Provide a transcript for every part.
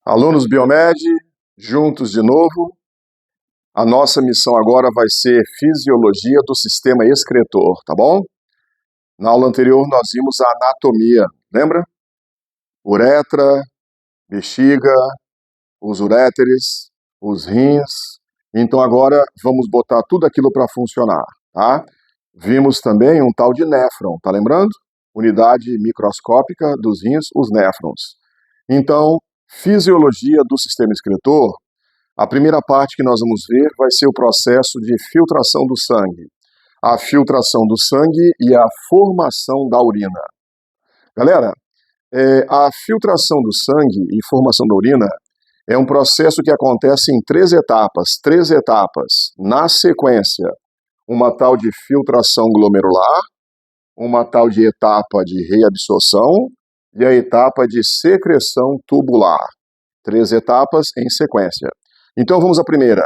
Alunos Biomed, juntos de novo. A nossa missão agora vai ser fisiologia do sistema excretor, tá bom? Na aula anterior nós vimos a anatomia, lembra? Uretra, bexiga, os uréteres, os rins. Então agora vamos botar tudo aquilo para funcionar, tá? Vimos também um tal de néfron, tá lembrando? Unidade microscópica dos rins, os néfrons. Então, fisiologia do sistema excretor, a primeira parte que nós vamos ver vai ser o processo de filtração do sangue. A filtração do sangue e a formação da urina. Galera, a filtração do sangue e formação da urina é um processo que acontece em três etapas, na sequência. Uma tal de filtração glomerular, uma tal de etapa de reabsorção e a etapa de secreção tubular. 3 etapas em sequência. Então vamos à primeira.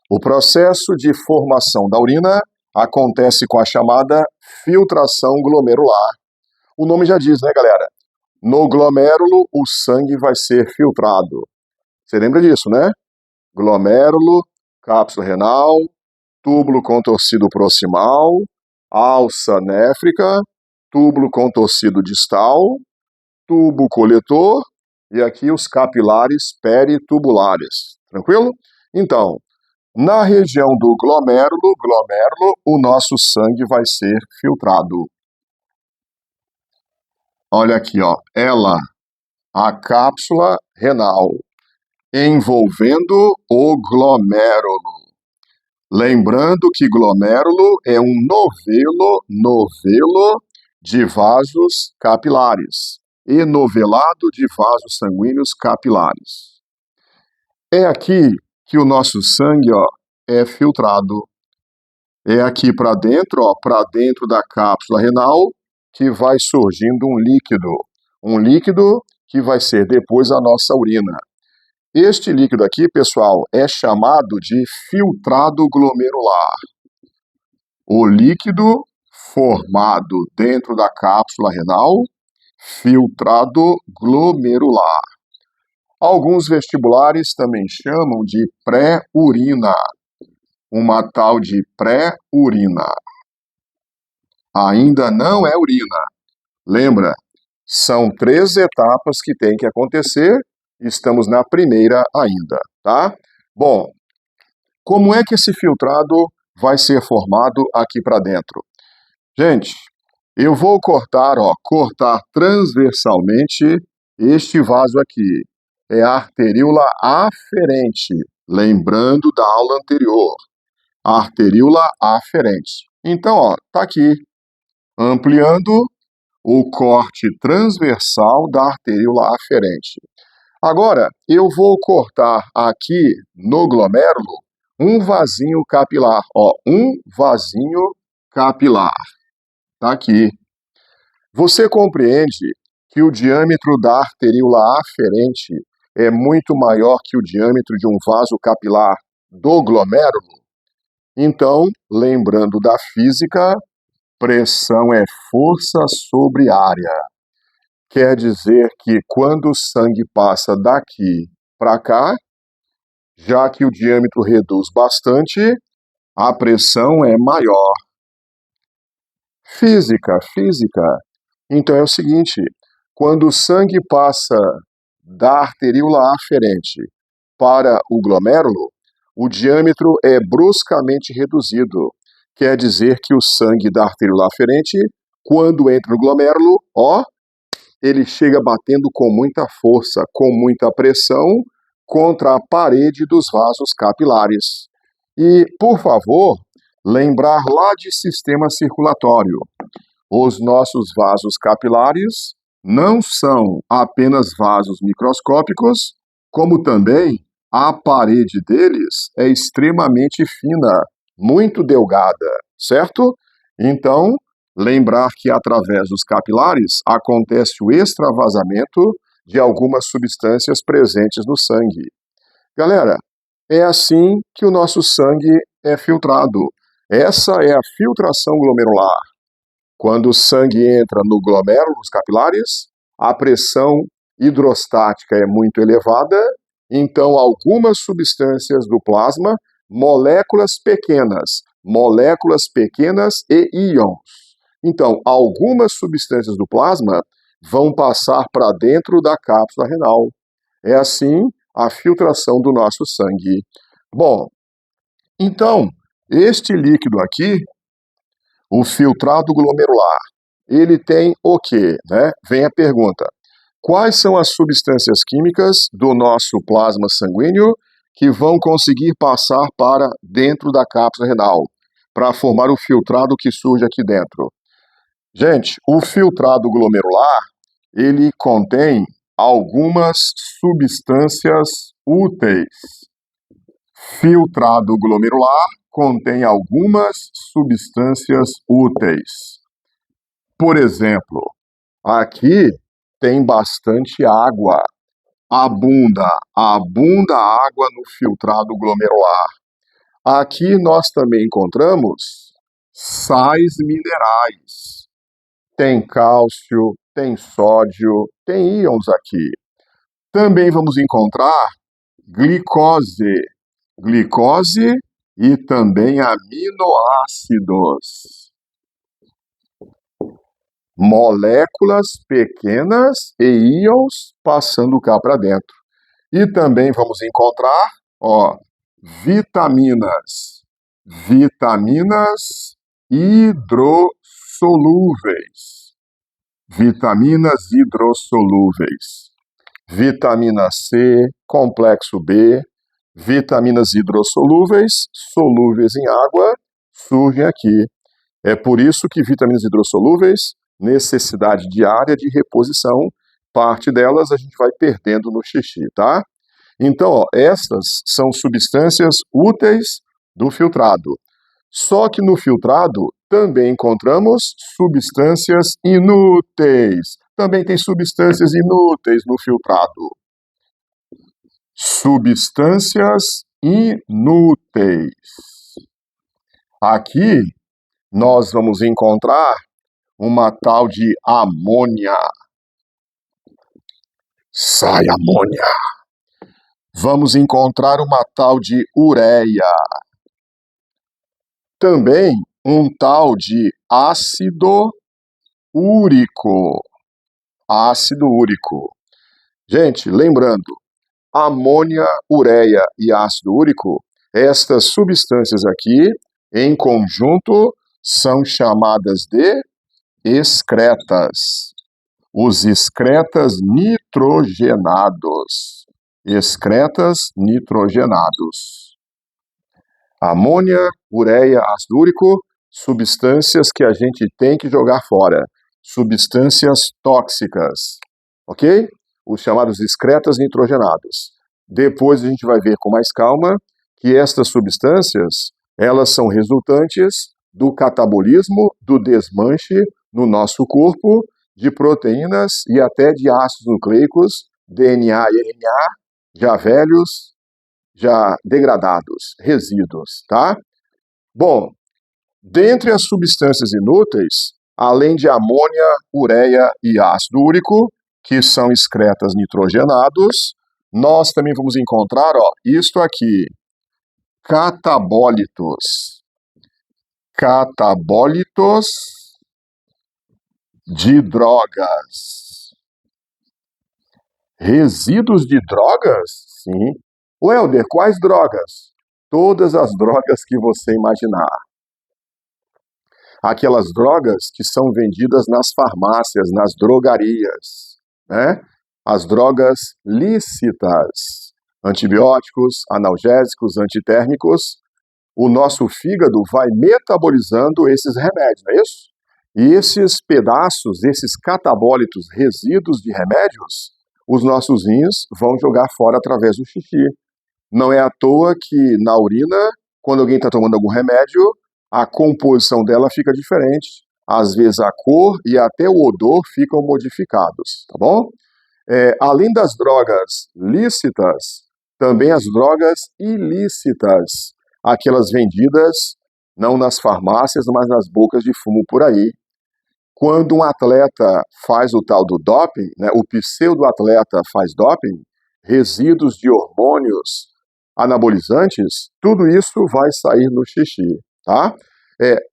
O processo de formação da urina acontece com a chamada filtração glomerular. O nome já diz, né, galera? No glomérulo, o sangue vai ser filtrado. Você lembra disso, né? Glomérulo, cápsula renal, túbulo contorcido proximal, alça néfrica, túbulo contorcido distal, tubo coletor e aqui os capilares peritubulares. Tranquilo? Então, na região do glomérulo, o nosso sangue vai ser filtrado. Olha aqui, ó, ela, a cápsula renal, envolvendo o glomérulo. Lembrando que glomérulo é um novelo de vasos capilares, enovelado de vasos sanguíneos capilares. É aqui que o nosso sangue, ó, é filtrado. É aqui para dentro da cápsula renal, que vai surgindo um líquido que vai ser depois a nossa urina. Este líquido aqui, pessoal, é chamado de filtrado glomerular. O líquido formado dentro da cápsula renal, filtrado glomerular. Alguns vestibulares também chamam de pré-urina. Uma tal de pré-urina. Ainda não é urina. Lembra? São 3 etapas que tem que acontecer. Estamos na primeira ainda, tá? Bom, como é que esse filtrado vai ser formado aqui para dentro? Gente, eu vou cortar transversalmente este vaso aqui. É a arteríola aferente, lembrando da aula anterior. A arteríola aferente. Então, ó, tá aqui, ampliando o corte transversal da arteríola aferente. Agora, eu vou cortar aqui no glomérulo um vasinho capilar, ó, um vasinho capilar. Tá aqui. Você compreende que o diâmetro da arteríola aferente é muito maior que o diâmetro de um vaso capilar do glomérulo? Então, lembrando da física, pressão é força sobre área. Quer dizer que quando o sangue passa daqui para cá, já que o diâmetro reduz bastante, a pressão é maior. Física. Então é o seguinte, quando o sangue passa da arteríola aferente para o glomérulo, o diâmetro é bruscamente reduzido. Quer dizer que o sangue da arteríola aferente, quando entra no glomérulo, ó, ele chega batendo com muita força, com muita pressão, contra a parede dos vasos capilares. E, por favor, lembrar lá de sistema circulatório. Os nossos vasos capilares não são apenas vasos microscópicos, como também a parede deles é extremamente fina, muito delgada, certo? Então, lembrar que através dos capilares acontece o extravasamento de algumas substâncias presentes no sangue. Galera, é assim que o nosso sangue é filtrado. Essa é a filtração glomerular. Quando o sangue entra no glomérulo, nos capilares, a pressão hidrostática é muito elevada, então algumas substâncias do plasma, moléculas pequenas e íons. Então, algumas substâncias do plasma vão passar para dentro da cápsula renal. É assim a filtração do nosso sangue. Bom, então, este líquido aqui, o filtrado glomerular, ele tem o quê? Vem a pergunta. Quais são as substâncias químicas do nosso plasma sanguíneo que vão conseguir passar para dentro da cápsula renal, para formar o filtrado que surge aqui dentro? Gente, o filtrado glomerular, ele contém algumas substâncias úteis. Filtrado glomerular contém algumas substâncias úteis. Por exemplo, aqui tem bastante água. Abunda água no filtrado glomerular. Aqui nós também encontramos sais minerais. Tem cálcio, tem sódio, tem íons aqui. Também vamos encontrar glicose e também aminoácidos. Moléculas pequenas e íons passando cá para dentro. E também vamos encontrar, vitaminas hidrossolúveis. Vitamina C, complexo B, vitaminas hidrossolúveis, solúveis em água, surgem aqui. É por isso que vitaminas hidrossolúveis, necessidade diária de reposição, parte delas a gente vai perdendo no xixi, tá? Então, essas são substâncias úteis do filtrado. Só que no filtrado também encontramos substâncias inúteis. Também tem substâncias inúteis no filtrado. Substâncias inúteis. Aqui nós vamos encontrar uma tal de amônia. Sai amônia. Vamos encontrar uma tal de ureia. Também um tal de ácido úrico. Gente, lembrando, amônia, ureia e ácido úrico, estas substâncias aqui, em conjunto, são chamadas de excretas. Os excretas nitrogenados. Amônia, ureia, ácido úrico, substâncias que a gente tem que jogar fora. Substâncias tóxicas, ok? Os chamados excretas nitrogenados. Depois a gente vai ver com mais calma que estas substâncias, elas são resultantes do catabolismo, do desmanche no nosso corpo de proteínas e até de ácidos nucleicos, DNA e RNA, já velhos, já degradados, resíduos, tá? Bom, dentre as substâncias inúteis, além de amônia, ureia e ácido úrico, que são excretas nitrogenados, nós também vamos encontrar, isto aqui, catabólitos de drogas. Resíduos de drogas? Sim. Welder, quais drogas? Todas as drogas que você imaginar. Aquelas drogas que são vendidas nas farmácias, nas drogarias, né? As drogas lícitas, antibióticos, analgésicos, antitérmicos. O nosso fígado vai metabolizando esses remédios, não é isso? E esses pedaços, esses catabólitos, resíduos de remédios, os nossos rins vão jogar fora através do xixi. Não é à toa que na urina, quando alguém está tomando algum remédio, a composição dela fica diferente. Às vezes a cor e até o odor ficam modificados, tá bom? Além das drogas lícitas, também as drogas ilícitas, aquelas vendidas não nas farmácias, mas nas bocas de fumo por aí. Quando um atleta faz o tal do doping, né, o pseudo-atleta faz doping, resíduos de hormônios anabolizantes, tudo isso vai sair no xixi, tá?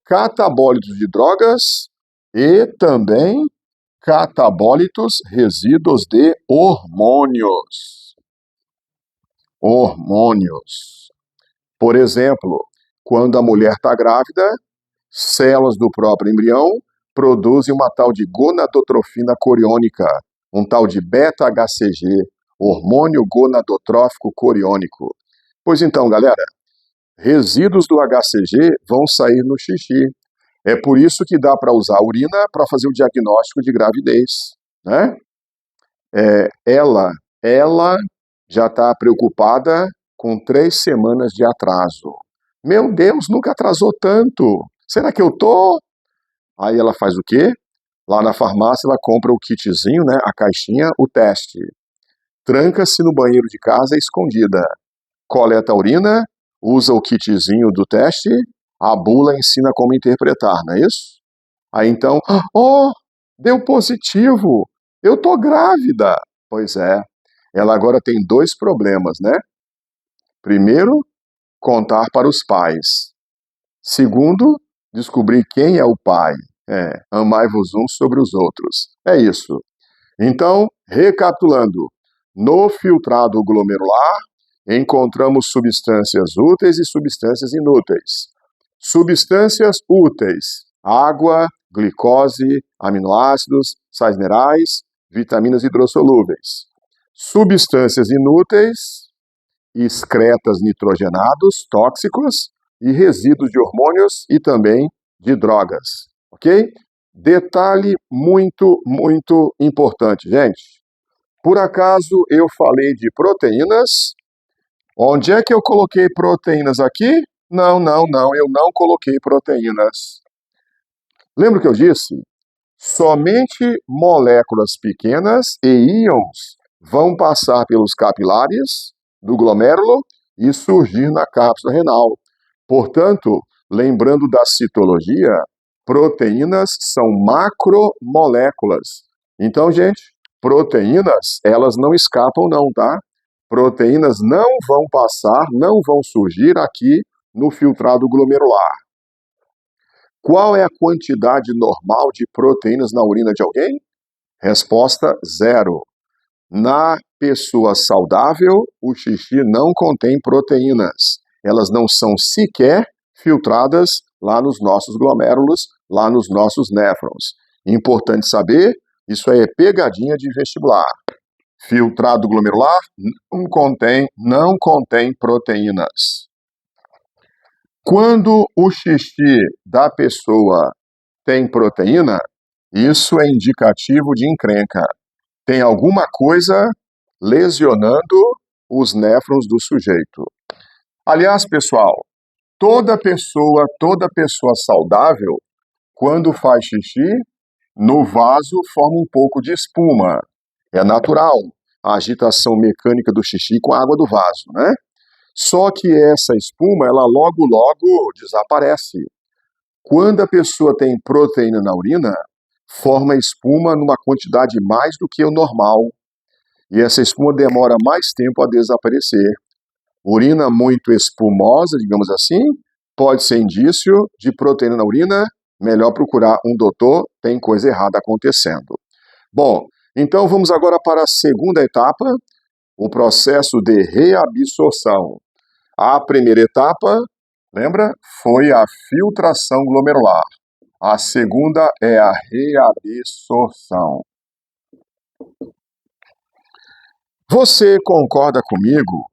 Catabólitos de drogas e também catabólitos, resíduos de hormônios. Hormônios. Por exemplo, quando a mulher está grávida, células do próprio embrião produzem uma tal de gonadotrofina coriônica, um tal de beta-HCG, hormônio gonadotrófico coriônico. Pois então, galera, resíduos do HCG vão sair no xixi. É por isso que dá para usar a urina para fazer o diagnóstico de gravidez, né? Ela já está preocupada com 3 semanas de atraso. Meu Deus, nunca atrasou tanto. Será que eu tô? Aí ela faz o quê? Lá na farmácia ela compra o kitzinho, né, a caixinha, o teste. Tranca-se no banheiro de casa escondida. Coleta a urina, usa o kitzinho do teste, a bula ensina como interpretar, não é isso? Aí então, deu positivo, eu tô grávida. Pois é, ela agora tem 2 problemas, né? Primeiro, contar para os pais. Segundo, descobrir quem é o pai. Amai-vos uns sobre os outros. É isso. Então, recapitulando, no filtrado glomerular, encontramos substâncias úteis e substâncias inúteis. Substâncias úteis: água, glicose, aminoácidos, sais minerais, vitaminas hidrossolúveis. Substâncias inúteis: excretas nitrogenados, tóxicos, e resíduos de hormônios e também de drogas, ok? Detalhe muito, muito importante, gente. Por acaso eu falei de proteínas? Onde é que eu coloquei proteínas aqui? Não, eu não coloquei proteínas. Lembra o que eu disse? Somente moléculas pequenas e íons vão passar pelos capilares do glomérulo e surgir na cápsula renal. Portanto, lembrando da citologia, proteínas são macromoléculas. Então, gente, proteínas, elas não escapam não, tá? Proteínas não vão passar, não vão surgir aqui no filtrado glomerular. Qual é a quantidade normal de proteínas na urina de alguém? Resposta: 0. Na pessoa saudável, o xixi não contém proteínas. Elas não são sequer filtradas lá nos nossos glomérulos, lá nos nossos néfrons. Importante saber, isso aí é pegadinha de vestibular. Filtrado glomerular não contém proteínas. Quando o xixi da pessoa tem proteína, isso é indicativo de encrenca. Tem alguma coisa lesionando os néfrons do sujeito. Aliás, pessoal, toda pessoa saudável, quando faz xixi, no vaso forma um pouco de espuma. É natural a agitação mecânica do xixi com a água do vaso, né? Só que essa espuma, ela logo desaparece. Quando a pessoa tem proteína na urina, forma espuma numa quantidade mais do que o normal. E essa espuma demora mais tempo a desaparecer. Urina muito espumosa, digamos assim, pode ser indício de proteína na urina. Melhor procurar um doutor, tem coisa errada acontecendo. Bom, então vamos agora para a segunda etapa, o processo de reabsorção. A primeira etapa, lembra? Foi a filtração glomerular. A segunda é a reabsorção. Você concorda comigo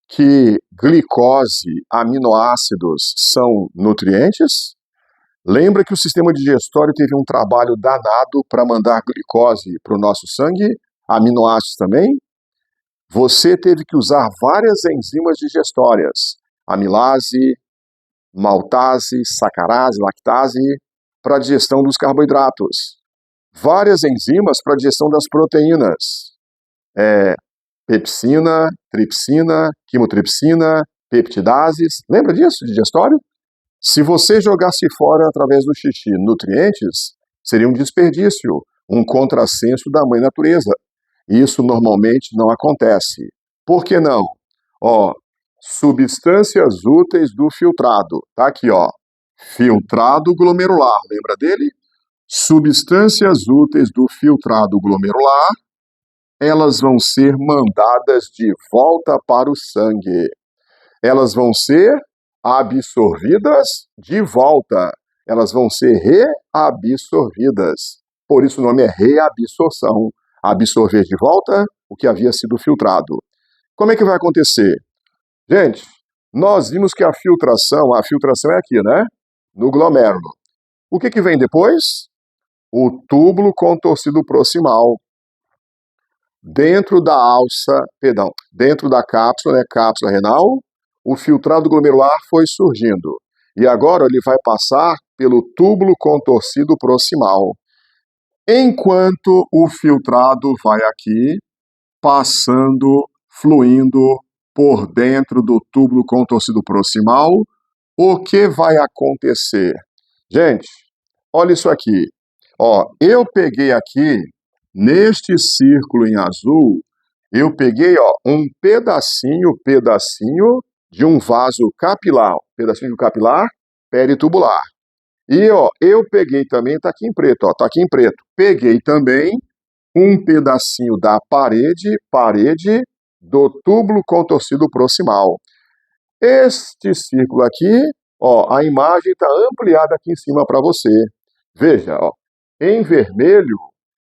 que glicose, aminoácidos são nutrientes? Lembra que o sistema digestório teve um trabalho danado para mandar glicose para o nosso sangue, aminoácidos também? Você teve que usar várias enzimas digestórias, amilase, maltase, sacarase, lactase, para a digestão dos carboidratos. Várias enzimas para a digestão das proteínas. Pepsina, tripsina, quimotripsina, peptidases. Lembra disso, digestório? Se você jogasse fora através do xixi nutrientes, Seria um desperdício, um contrassenso da mãe natureza. Isso normalmente não acontece. Por que não? Ó, substâncias úteis do filtrado. Tá aqui, ó. Filtrado glomerular, lembra dele? Substâncias úteis do filtrado glomerular, elas vão ser mandadas de volta para o sangue. Elas vão ser absorvidas de volta. Elas vão ser reabsorvidas. Por isso o nome é reabsorção. Absorver de volta o que havia sido filtrado. Como é que vai acontecer? Gente, nós vimos que a filtração é aqui, né? No glomérulo. O que vem depois? O túbulo contorcido proximal. Dentro da dentro da cápsula, né, cápsula renal, o filtrado glomerular foi surgindo. E agora ele vai passar pelo túbulo contorcido proximal. Enquanto o filtrado vai aqui, passando, fluindo por dentro do túbulo contorcido proximal, o que vai acontecer? Gente, olha isso aqui. Ó, eu peguei aqui, neste círculo em azul, eu peguei um pedacinho de um vaso capilar, pedacinho de um capilar peritubular. E ó, eu peguei também, tá aqui em preto, ó, tá aqui em preto. Peguei também um pedacinho da parede do túbulo contorcido proximal. Este círculo aqui, ó, a imagem está ampliada aqui em cima para você. Veja, ó, em vermelho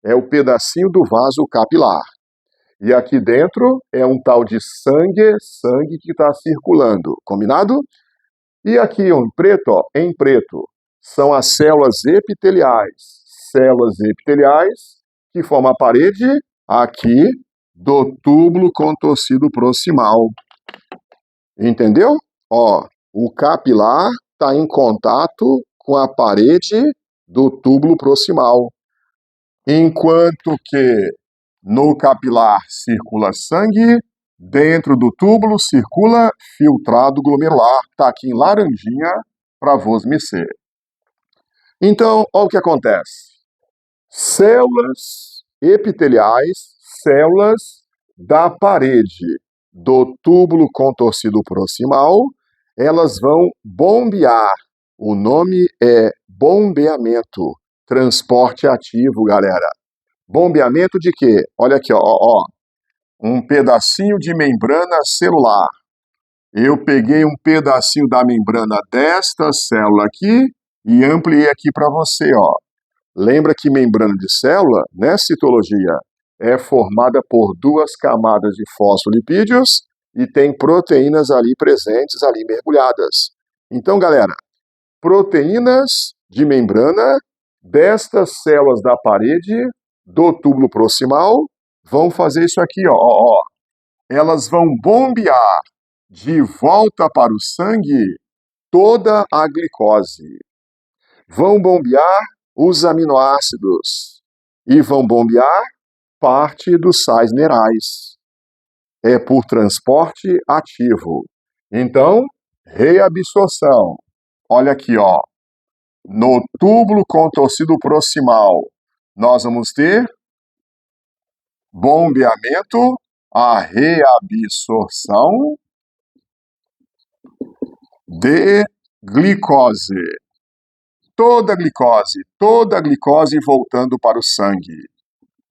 é o pedacinho do vaso capilar. E aqui dentro é um tal de sangue que está circulando, combinado? E aqui ó, em preto, são as células epiteliais que formam a parede aqui do túbulo contorcido proximal. Entendeu? Ó, o capilar está em contato com a parede do túbulo proximal. Enquanto que no capilar circula sangue, dentro do túbulo circula filtrado glomerular. Está aqui em laranjinha para vos mecer. Então, olha o que acontece. Células epiteliais, células da parede do túbulo contorcido proximal, elas vão bombear. O nome é bombeamento. Transporte ativo, galera. Bombeamento de quê? Olha aqui, ó. Um pedacinho de membrana celular. Eu peguei um pedacinho da membrana desta célula aqui e ampliei aqui para você, ó. Lembra que membrana de célula, né, citologia, é formada por duas camadas de fosfolipídios e tem proteínas ali presentes, ali mergulhadas. Então, galera, proteínas de membrana destas células da parede do túbulo proximal vão fazer isso aqui, ó. Elas vão bombear de volta para o sangue toda a glicose. Vão bombear os aminoácidos e vão bombear parte dos sais minerais. É por transporte ativo. Então, reabsorção. Olha aqui, ó. No túbulo contorcido proximal, nós vamos ter bombeamento, a reabsorção de glicose. Toda a glicose voltando para o sangue.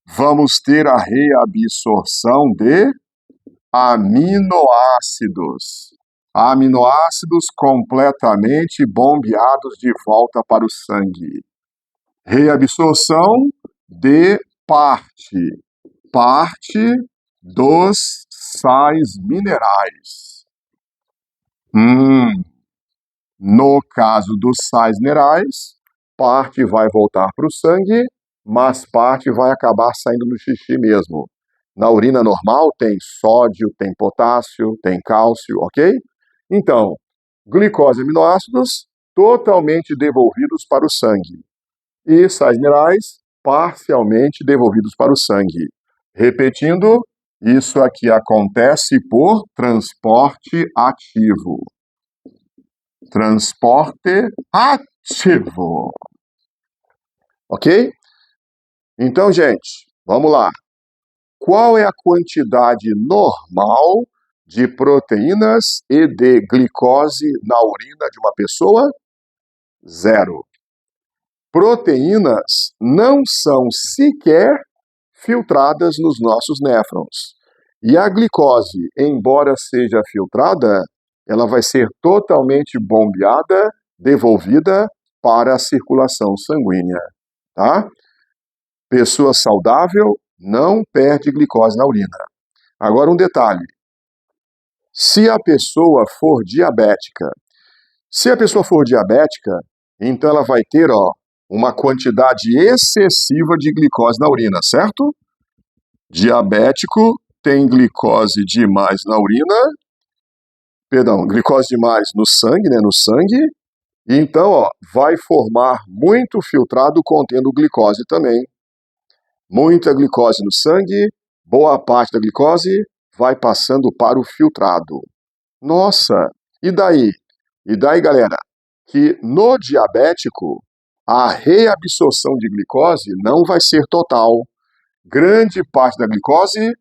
Vamos ter a reabsorção de aminoácidos. Aminoácidos completamente bombeados de volta para o sangue. Reabsorção de parte dos sais minerais. No caso dos sais minerais, parte vai voltar para o sangue, mas parte vai acabar saindo no xixi mesmo. Na urina normal tem sódio, tem potássio, tem cálcio, ok? Então, glicose e aminoácidos totalmente devolvidos para o sangue. E sais minerais parcialmente devolvidos para o sangue. Repetindo, isso aqui acontece por transporte ativo. Transporte ativo. Ok? Então, gente, vamos lá. Qual é a quantidade normal de proteínas e de glicose na urina de uma pessoa? 0. Proteínas não são sequer filtradas nos nossos néfrons. E a glicose, embora seja filtrada, ela vai ser totalmente bombeada, devolvida para a circulação sanguínea, tá? Pessoa saudável não perde glicose na urina. Agora um detalhe. Se a pessoa for diabética, então ela vai ter, uma quantidade excessiva de glicose na urina, certo? Diabético tem glicose demais na urina, glicose demais no sangue, né, no sangue, e então, vai formar muito filtrado contendo glicose também. Muita glicose no sangue, boa parte da glicose vai passando para o filtrado. Nossa, e daí? E daí, galera, que no diabético, a reabsorção de glicose não vai ser total. Grande parte da glicose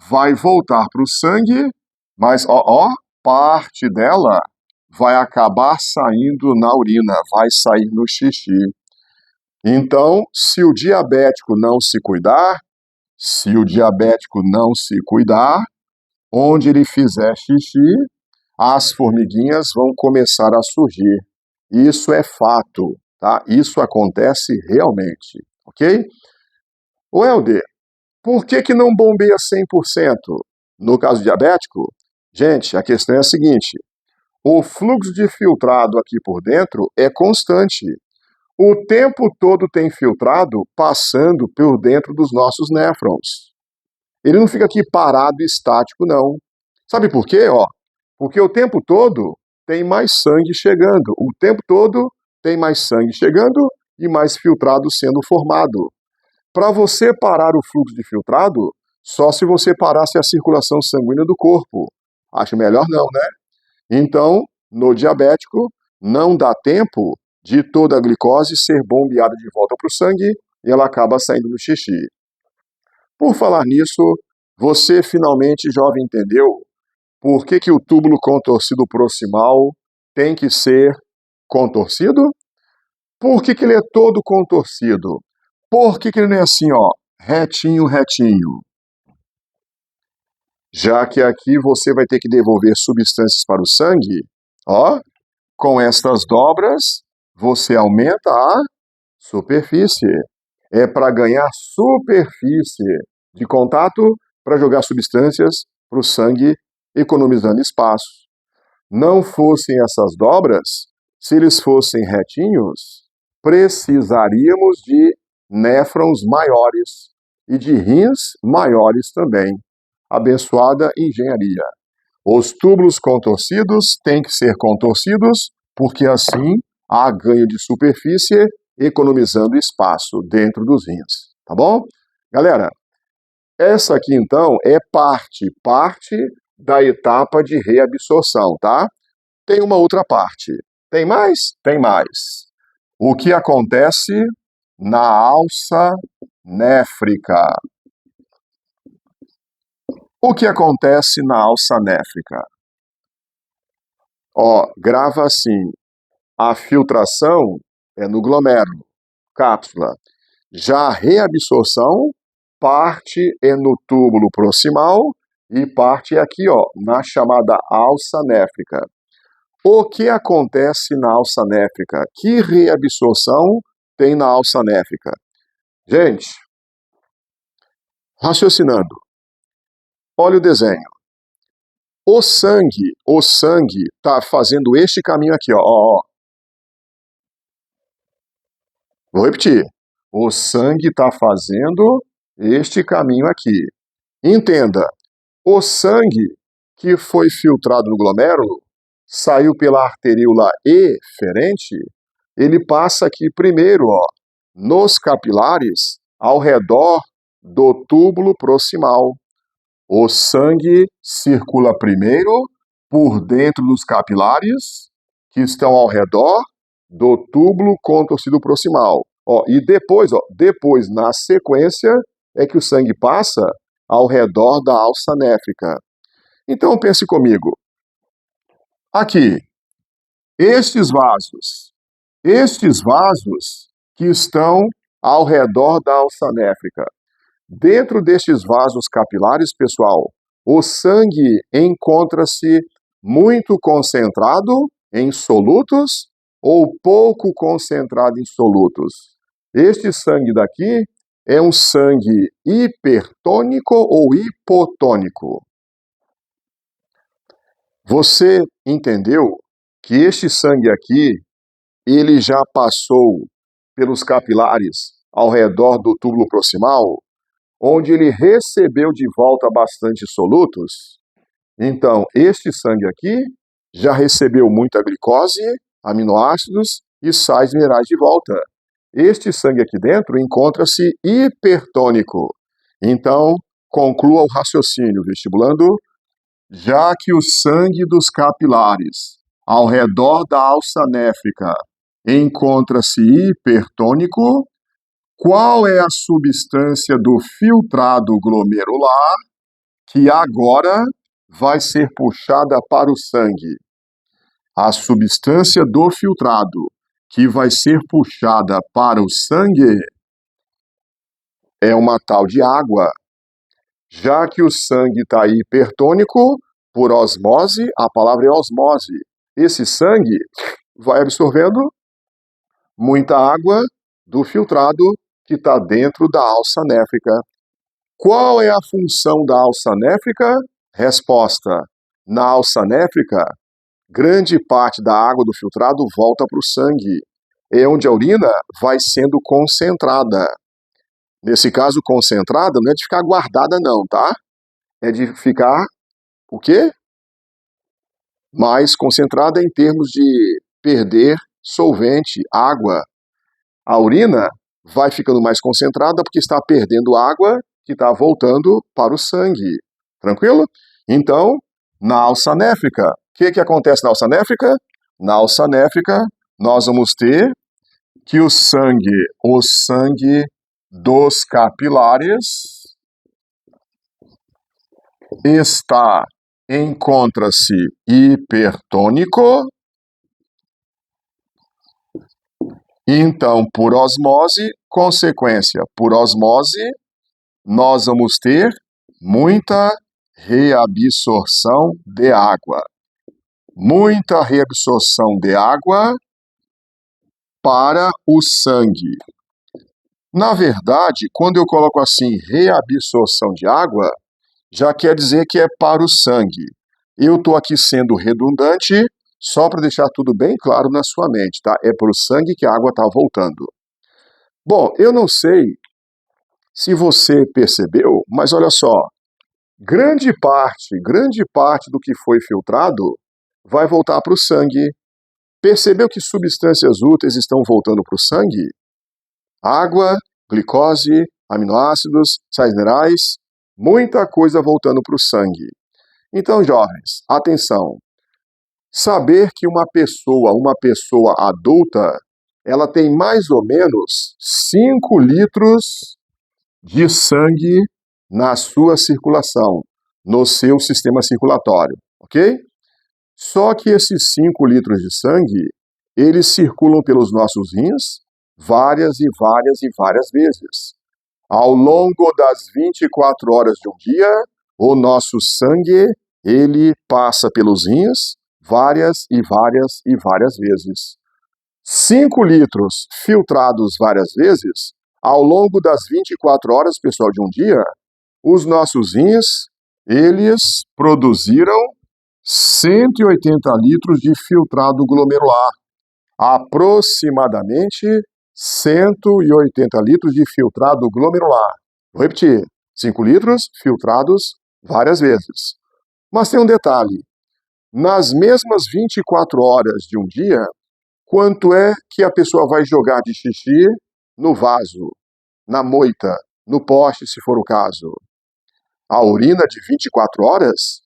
vai voltar para o sangue, mas parte dela vai acabar saindo na urina, vai sair no xixi. Então, se o diabético não se cuidar, onde ele fizer xixi, as formiguinhas vão começar a surgir. Isso é fato, tá? Isso acontece realmente, ok? O Helder, por que não bombeia 100%? No caso diabético, gente, a questão é a seguinte: o fluxo de filtrado aqui por dentro é constante. O tempo todo tem filtrado passando por dentro dos nossos néfrons. Ele não fica aqui parado, estático, não. Sabe por quê? Porque o tempo todo tem mais sangue chegando. O tempo todo tem mais sangue chegando e mais filtrado sendo formado. Para você parar o fluxo de filtrado, só se você parasse a circulação sanguínea do corpo. Acho melhor não, né? Então, no diabético, não dá tempo de toda a glicose ser bombeada de volta para o sangue e ela acaba saindo no xixi. Por falar nisso, você finalmente, jovem, entendeu por que o túbulo contorcido proximal tem que ser contorcido? Por que ele é todo contorcido? Por que ele não é assim, retinho, retinho? Já que aqui você vai ter que devolver substâncias para o sangue, com estas dobras, você aumenta a superfície. É para ganhar superfície de contato para jogar substâncias para o sangue, economizando espaço. Não fossem essas dobras, se eles fossem retinhos, precisaríamos de néfrons maiores e de rins maiores também. Abençoada engenharia. Os túbulos contorcidos têm que ser contorcidos, porque assim há ganho de superfície, economizando espaço dentro dos rins, tá bom? Galera, essa aqui então é parte da etapa de reabsorção, tá? Tem uma outra parte. Tem mais? Tem mais. O que acontece na alça néfrica? O que acontece na alça néfrica? Grava assim. A filtração é no glomérulo, cápsula. Já a reabsorção, parte é no túbulo proximal e parte é aqui, na chamada alça néfrica. O que acontece na alça néfrica? Que reabsorção tem na alça néfrica? Gente, raciocinando. Olha o desenho. O sangue está fazendo este caminho aqui, Vou repetir. O sangue está fazendo este caminho aqui. Entenda, o sangue que foi filtrado no glomérulo, saiu pela arteríola eferente, ele passa aqui primeiro, nos capilares, ao redor do túbulo proximal. O sangue circula primeiro por dentro dos capilares, que estão ao redor do túbulo contorcido proximal. Ó, e depois, na sequência, é que o sangue passa ao redor da alça néfrica. Então, pense comigo. Aqui, estes vasos que estão ao redor da alça néfrica. Dentro destes vasos capilares, pessoal, o sangue encontra-se muito concentrado em solutos ou pouco concentrado em solutos. Este sangue daqui é um sangue hipertônico ou hipotônico. Você entendeu que este sangue aqui, ele já passou pelos capilares ao redor do túbulo proximal, onde ele recebeu de volta bastante solutos? Então, este sangue aqui já recebeu muita glicose, aminoácidos e sais minerais de volta. Este sangue aqui dentro encontra-se hipertônico. Então, conclua o raciocínio, vestibulando. Já que o sangue dos capilares ao redor da alça néfrica encontra-se hipertônico, qual é a substância do filtrado glomerular que agora vai ser puxada para o sangue? A substância do filtrado que vai ser puxada para o sangue é uma tal de água. Já que o sangue está hipertônico, por osmose, a palavra é osmose. Esse sangue vai absorvendo muita água do filtrado que está dentro da alça néfrica. Qual é a função da alça néfrica? Resposta: na alça néfrica, grande parte da água do filtrado volta para o sangue. É onde a urina vai sendo concentrada. Nesse caso, concentrada não é de ficar guardada não, tá? É de ficar, o quê? Mais concentrada em termos de perder solvente, água. A urina vai ficando mais concentrada porque está perdendo água que está voltando para o sangue. Tranquilo? Então, na alça néfrica, o que acontece na alça néfrica? Na alça néfrica, nós vamos ter que o sangue dos capilares encontra-se hipertônico. Então, por osmose, consequência, por osmose, nós vamos ter muita reabsorção de água. Muita reabsorção de água para o sangue. Na verdade, quando eu coloco assim, reabsorção de água, já quer dizer que é para o sangue. Eu estou aqui sendo redundante, só para deixar tudo bem claro na sua mente, tá? É para o sangue que a água está voltando. Bom, eu não sei se você percebeu, mas olha só, grande parte do que foi filtrado vai voltar para o sangue. Percebeu que substâncias úteis estão voltando para o sangue? Água, glicose, aminoácidos, sais minerais, muita coisa voltando para o sangue. Então, jovens, atenção. Saber que uma pessoa adulta, ela tem mais ou menos 5 litros de sangue na sua circulação, no seu sistema circulatório, ok? Só que esses 5 litros de sangue, eles circulam pelos nossos rins várias vezes. Ao longo das 24 horas de um dia, o nosso sangue, ele passa pelos rins várias vezes. 5 litros filtrados várias vezes, ao longo das 24 horas, pessoal, de um dia, os nossos rins, eles produziram 180 litros de filtrado glomerular. Aproximadamente 180 litros de filtrado glomerular. Vou repetir, 5 litros filtrados várias vezes. Mas tem um detalhe, nas mesmas 24 horas de um dia, quanto é que a pessoa vai jogar de xixi no vaso, na moita, no poste, se for o caso? A urina de 24 horas,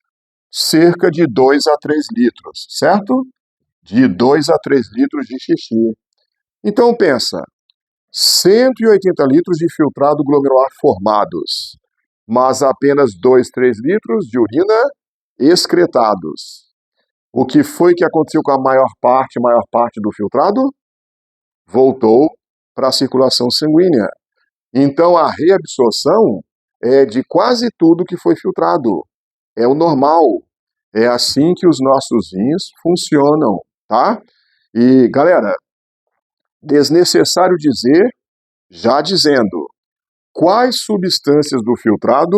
cerca de 2 a 3 litros, certo? De 2 a 3 litros de xixi. Então pensa, 180 litros de filtrado glomerular formados, mas apenas 2, 3 litros de urina excretados. O que foi que aconteceu com a maior parte do filtrado? Voltou para a circulação sanguínea. Então a reabsorção é de quase tudo que foi filtrado. É o normal. É assim que os nossos rins funcionam, tá? E, galera, desnecessário dizer, já dizendo, quais substâncias do filtrado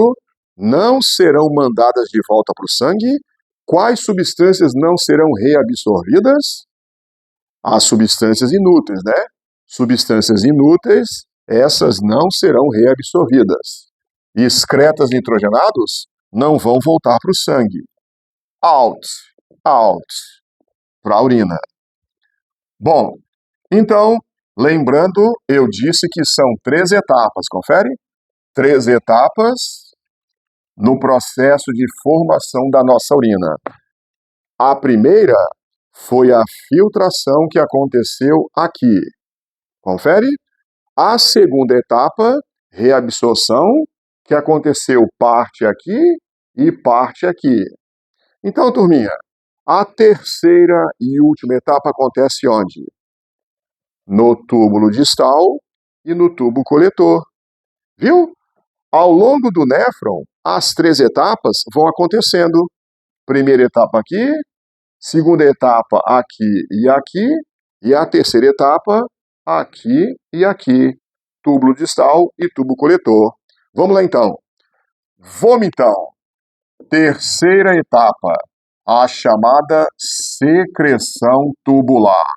não serão mandadas de volta para o sangue? Quais substâncias não serão reabsorvidas? As substâncias inúteis, né? Substâncias inúteis, essas não serão reabsorvidas. Excretas nitrogenados não vão voltar para o sangue. Out, para a urina. Bom, então, lembrando, eu disse que são 3 etapas, confere? 3 etapas no processo de formação da nossa urina. A primeira foi a filtração que aconteceu aqui. Confere? A segunda etapa, reabsorção, que aconteceu parte aqui e parte aqui. Então, turminha, a terceira e última etapa acontece onde? No túbulo distal e no tubo coletor. Viu? Ao longo do néfron, as 3 etapas vão acontecendo. Primeira etapa aqui, segunda etapa aqui, e a terceira etapa aqui e aqui. Túbulo distal e tubo coletor. Vamos lá então. Vomitão. Terceira etapa, a chamada secreção tubular.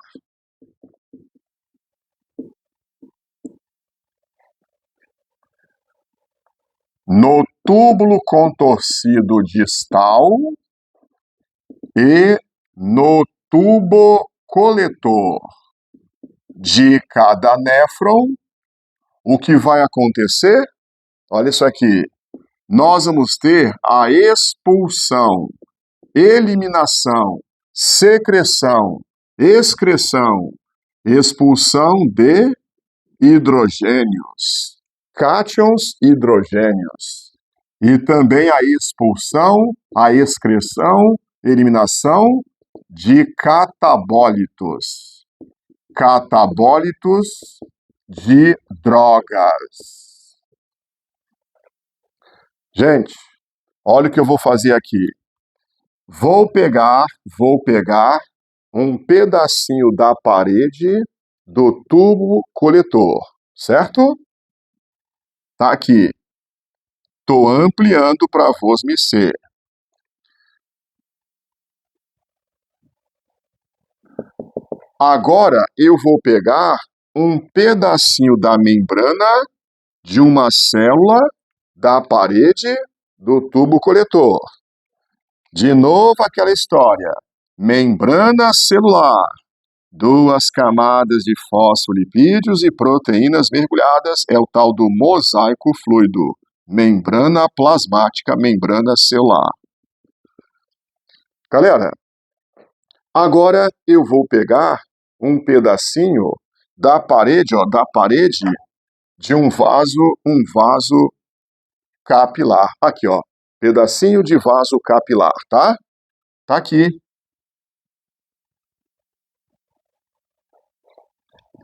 No túbulo contorcido distal e no tubo coletor de cada néfron, o que vai acontecer? Olha isso aqui. Nós vamos ter a expulsão, eliminação, secreção, excreção, expulsão de hidrogênios, cátions hidrogênios. E também a expulsão, a excreção, eliminação de catabólitos. Catabólitos de drogas. Gente, olha o que eu vou fazer aqui. Vou pegar um pedacinho da parede do tubo coletor, certo? Tá aqui. Estou ampliando para vos me ser. Agora eu vou pegar um pedacinho da membrana de uma célula da parede do tubo coletor. De novo aquela história. Membrana celular. 2 camadas de fosfolipídios e proteínas mergulhadas é o tal do mosaico fluido. Membrana plasmática, membrana celular. Galera, agora eu vou pegar um pedacinho da parede de um vaso capilar. Aqui, ó, pedacinho de vaso capilar, tá? Tá aqui.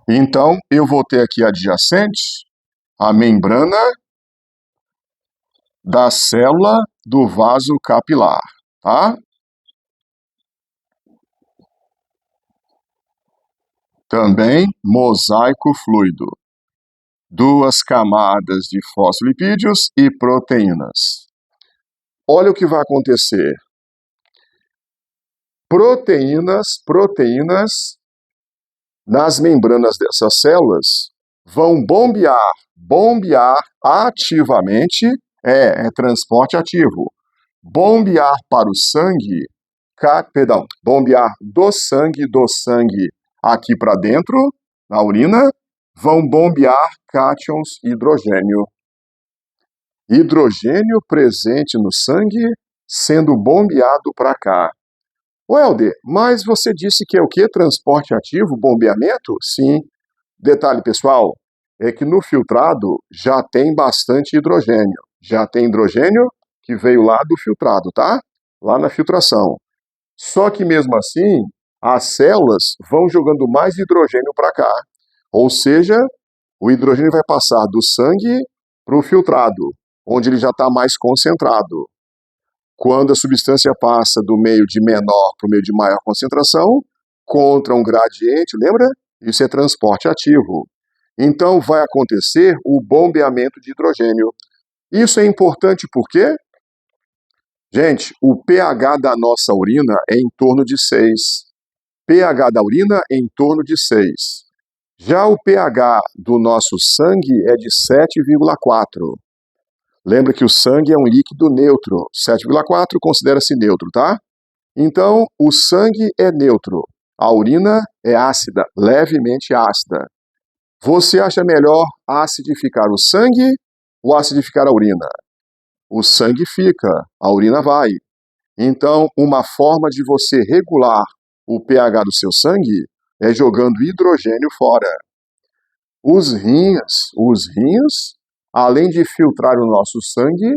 Então, eu vou ter aqui adjacente a membrana da célula do vaso capilar, tá? Também mosaico fluido. 2 camadas de fosfolipídios e proteínas. Olha o que vai acontecer. Proteínas nas membranas dessas células vão bombear ativamente, é transporte ativo, bombear para o sangue, bombear do sangue aqui para dentro, na urina, vão bombear cátions hidrogênio. Hidrogênio presente no sangue sendo bombeado para cá. Ô Helder, mas você disse que é o quê? Transporte ativo, bombeamento? Sim. Detalhe, pessoal, é que no filtrado já tem bastante hidrogênio. Já tem hidrogênio que veio lá do filtrado, tá? Lá na filtração. Só que mesmo assim, as células vão jogando mais hidrogênio para cá. Ou seja, o hidrogênio vai passar do sangue para o filtrado, onde ele já está mais concentrado. Quando a substância passa do meio de menor para o meio de maior concentração, contra um gradiente, lembra? Isso é transporte ativo. Então vai acontecer o bombeamento de hidrogênio. Isso é importante porque, gente, o pH da nossa urina é em torno de 6. pH da urina é em torno de 6. Já o pH do nosso sangue é de 7,4. Lembra que o sangue é um líquido neutro. 7,4 considera-se neutro, tá? Então, o sangue é neutro. A urina é ácida, levemente ácida. Você acha melhor acidificar o sangue ou acidificar a urina? O sangue fica, a urina vai. Então, uma forma de você regular o pH do seu sangue é jogando hidrogênio fora. Os rins, além de filtrar o nosso sangue,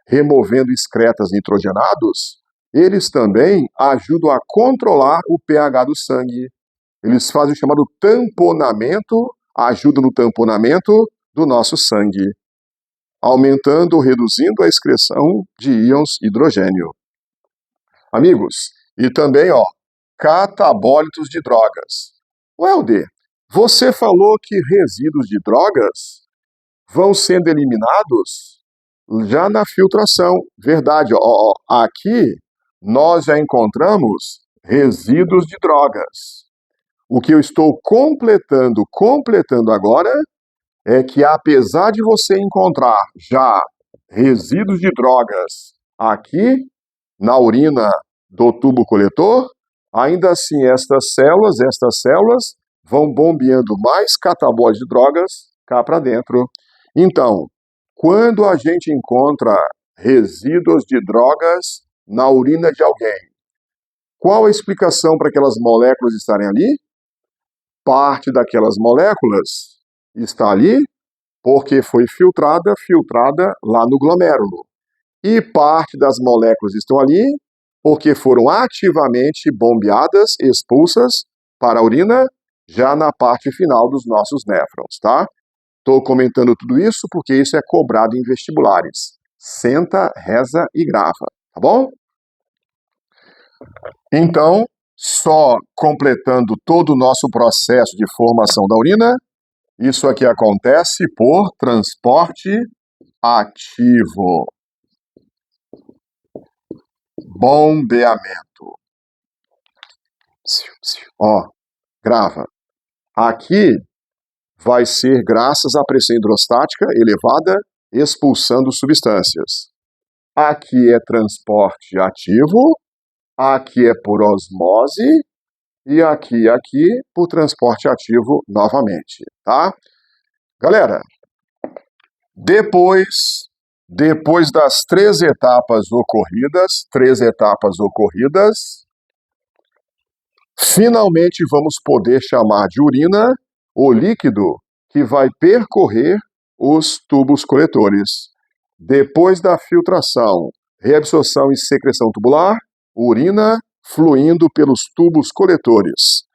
removendo excretas nitrogenados, eles também ajudam a controlar o pH do sangue. Eles fazem o chamado tamponamento, ajudam no tamponamento do nosso sangue, aumentando ou reduzindo a excreção de íons hidrogênio. Amigos, e também, catabólitos de drogas. Welder, você falou que resíduos de drogas vão sendo eliminados já na filtração. Verdade, aqui nós já encontramos resíduos de drogas. O que eu estou completando agora é que, apesar de você encontrar já resíduos de drogas aqui na urina do tubo coletor, ainda assim estas células vão bombeando mais catabólitos de drogas cá para dentro. Então, quando a gente encontra resíduos de drogas na urina de alguém, qual a explicação para aquelas moléculas estarem ali? Parte daquelas moléculas está ali porque foi filtrada lá no glomérulo. E parte das moléculas estão ali porque foram ativamente bombeadas, expulsas para a urina, já na parte final dos nossos néfrons, tá? Estou comentando tudo isso porque isso é cobrado em vestibulares. Senta, reza e grava, tá bom? Então, só completando todo o nosso processo de formação da urina, isso aqui acontece por transporte ativo. Bombeamento. Grava. Aqui vai ser graças à pressão hidrostática elevada, expulsando substâncias. Aqui é transporte ativo, aqui é por osmose, e aqui por transporte ativo novamente, tá? Galera, depois das três etapas ocorridas, finalmente vamos poder chamar de urina o líquido que vai percorrer os tubos coletores. Depois da filtração, reabsorção e secreção tubular, urina fluindo pelos tubos coletores.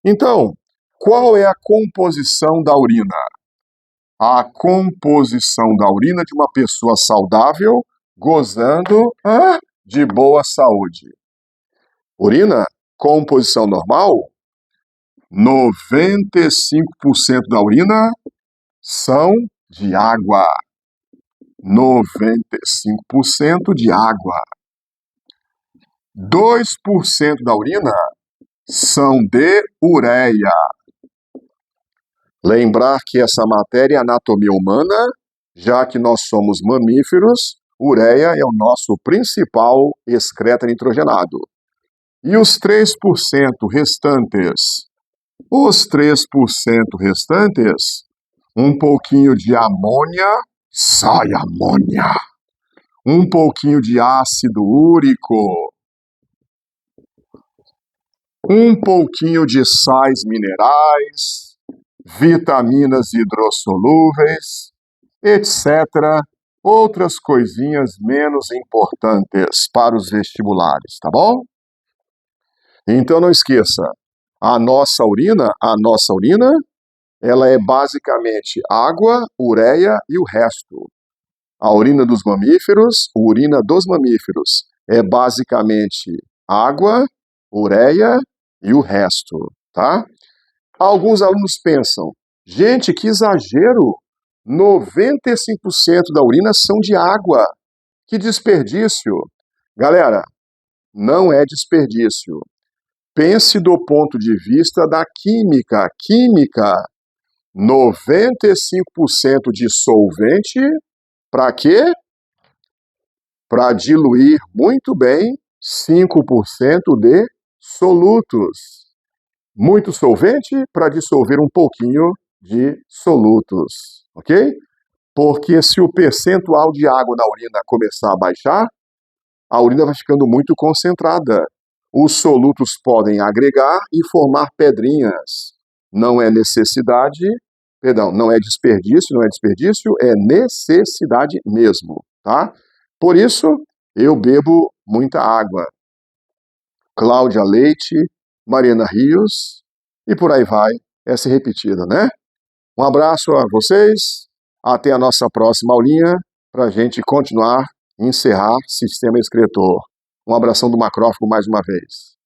Então, qual é a composição da urina? A composição da urina de uma pessoa saudável, gozando de boa saúde. Urina, composição normal, 95% da urina são de água. 95% de água. 2% da urina são de ureia. Lembrar que essa matéria é anatomia humana, já que nós somos mamíferos, ureia é o nosso principal excreta nitrogenado. E os 3% restantes? Os 3% restantes, um pouquinho de amônia, sai amônia. Um pouquinho de ácido úrico. Um pouquinho de sais minerais. vitaminas hidrossolúveis, etc. Outras coisinhas menos importantes para os vestibulares, tá bom? Então não esqueça, a nossa urina, ela é basicamente água, ureia e o resto. A urina dos mamíferos, é basicamente água, ureia e o resto, tá? Alguns alunos pensam, gente, que exagero! 95% da urina são de água. Que desperdício! Galera, não é desperdício. Pense do ponto de vista da química. 95% de solvente, para quê? Para diluir muito bem 5% de solutos. Muito solvente para dissolver um pouquinho de solutos, ok? Porque se o percentual de água na urina começar a baixar, a urina vai ficando muito concentrada. Os solutos podem agregar e formar pedrinhas. Não é desperdício, é necessidade mesmo, tá? Por isso, eu bebo muita água. Cláudia Leite, Mariana Rios, e por aí vai, essa repetida, né? Um abraço a vocês, até a nossa próxima aulinha, para a gente continuar, encerrar Sistema Excretor. Um abração do Macrófago mais uma vez.